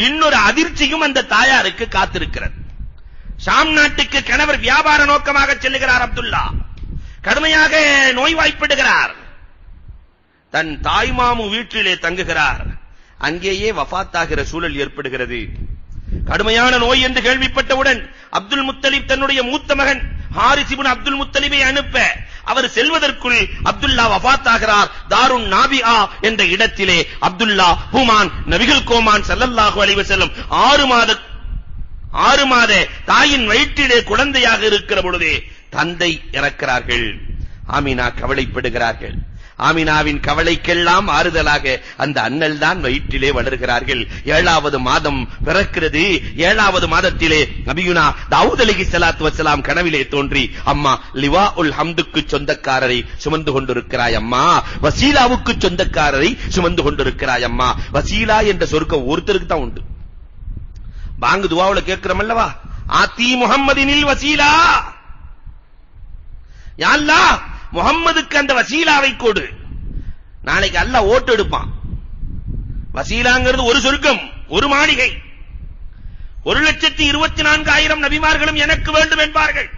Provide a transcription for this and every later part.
இன்னொரு அதிர்ச்சியும் அந்த தாயாருக்கு காத்திருக்கிறது. ஷாம் நாட்டுக்கு கணவர் வியாபார நோக்கமாக செல்லுகிறார். அப்துல்லா கடுமையாக நோய்வாய்ப்படுகிறார். தன் தாய்மாமு வீட்டிலே தங்குகிறார். அங்கேயே வஃபாத்தாகிற சூழல் ஏற்படுகிறது. கடுமையான நோய் என்று கேள்விப்பட்டவுடன் அப்துல் முத்தலிப் தன்னுடைய மூத்த மகன் ஹாரிஸ் இப்னு அப்துல் முத்தலிபை அனுப்ப அவர் செல்வதற்குள் அப்துல்லா வஃபாத்தாகிறார். தாருன் நாபிஆ என்ற இடத்திலே அப்துல்லா ஹுமான் நபிகள் கோமான் ஸல்லல்லாஹு அலைஹி வஸல்லம் 6 மாத தாயின் வயிற்றிலே குழந்தையாக இருக்கிற பொழுதே தந்தை இறக்கிறார்கள். ஆமினா கவலைப்படுகிறார்கள். ஆமினாவின் கவலைக்கெல்லாம் ஆறுதலாக அந்த அண்ணல் தான் வயிற்றிலே வளர்கிறார்கள். 7வது மாதம் பிறக்கிறது. 7வது மாதத்திலே நபியுனா தாவூத் அலைஹிஸ்ஸலாத்து வஸ்ஸலாம் கனவிலே தோன்றி, அம்மா லிவாஉல் ஹம்துக்கு சொந்தக்காரரை சுமந்து கொண்டிருக்கிறாய் அம்மா, வசீலாவுக்கு சொந்தக்காரரை சுமந்து கொண்டிருக்கிறாய் அம்மா. வசீலா என்ற சொர்க்கம் ஒருத்தருக்கு தான் உண்டு. பாங்கு துஆவுல கேட்கிறோம் அல்லவா, ஆதி முஹம்மதினில் வசீலா, யா அல்லாஹ் முஹம்மதுக்கு அந்த வசீலாவை கொடு. நாளைக்கு அல்லாஹ் ஓட்டு எடுப்பான். வசீலாங்கிறது ஒரு சொர்க்கம், ஒரு மாளிகை. 1,24,000 நபிமார்களும் எனக்கு வேண்டும் என்பார்கள்.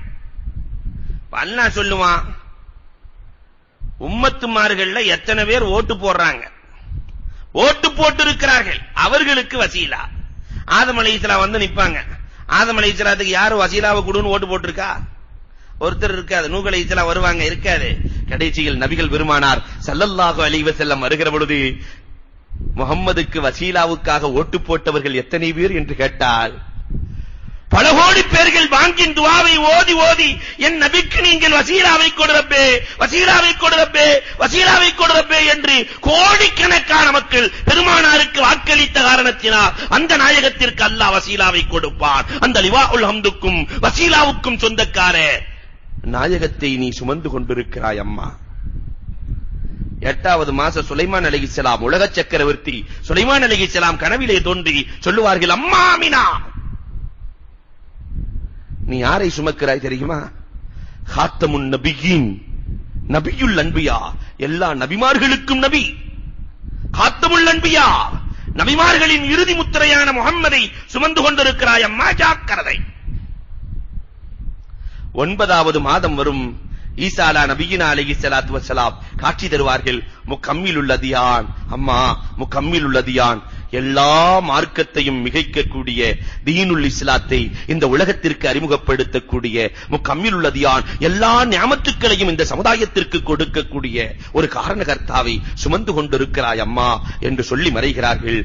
அல்லாஹ் சொல்லுவான், உம்மத்துமார்கள்ல எத்தனை பேர் ஓட்டு போடுறாங்க, ஓட்டு போட்டு இருக்கிறார்கள், அவர்களுக்கு வசீலா. ஆதம் அலைஹிஸ்ஸலாம் வந்து நிப்பாங்க. ஆதம் அலைஹிஸ்ஸலாத்துக்கு யாரு வசீலாவை கொடுன்னு ஓட்டு போட்டுருக்கா? ஒருத்தர் இருக்காது. நூஹ் அலைஹிஸ்ஸலாம் வருவாங்க, இருக்காது. கடைசியில் நபிகள் பெருமானார் ஸல்லல்லாஹு அலைஹி வஸல்லம் வருகிற பொழுது முஹம்மதுக்கு வசீலாவுக்காக ஓட்டு போட்டவர்கள் எத்தனை பேர் என்று கேட்டால், பல கோடி பேர்கள் பாங்கின் துஆவை ஓதி ஓதி என் நபிக்கு நீங்கள் வசீலாவை கொடுறப்பே, வசீலாவை கொடுறப்பே, வசீலாவை கொடுறப்பே என்று கோடிக்கணக்கான மக்கள் பெருமானாருக்கு வாக்களித்த காரணத்தினால் அந்த நாயகத்திற்கு அல்லாஹ் வசீலாவை கொடுப்பான். அந்த லிவாஉல் ஹம்துக்கும் வசீலாவுக்கும் சொந்தக்கார நாயகத்தை நீ சுமந்து கொண்டிருக்கிறாய் அம்மா. 8வது மாசம் சுலைமான் அலைஹிஸ்ஸலாம், உலக சக்கரவர்த்தி சுலைமான் அலைஹிஸ்ஸலாம் கனவிலே தோன்றி சொல்லுவார்கள், அம்மா ஆமினா, நீ யாரை சுமக்கிறாய் தெரியுமா? காத்தமுன் நபியின், நபியுல் அன்பியா, எல்லா நபிமார்களுக்கும் நபி, காத்தமுல் அன்பியா, நபிமார்களின் இறுதி முத்திரையான முஹம்மதை சுமந்து கொண்டிருக்கிறாய் அம்மா, ஜாக்கிரதை. 9வது மாதம் வரும். ஈசா அலா நபியினா அலைஹிஸ்ஸலாத்து வஸ்ஸலாம் காட்சி தருவார்கள். முகம்மிலுல் அதியான், அம்மா முகம்மிலுல் அதியான், எல்லா மார்க்கத்தையும் மிகைக்கக்கூடிய தீனுல் இஸ்லாத்தை இந்த உலகத்திற்கு அறிமுகப்படுத்தக்கூடிய முகம்மிலுல் அதியான், எல்லா நியாமத்துக்களையும் இந்த சமுதாயத்திற்கு கொடுக்கக்கூடிய ஒரு காரணகர்த்தாவை சுமந்து கொண்டிருக்கிறாய் அம்மா என்று சொல்லி மறைகிறார்கள்.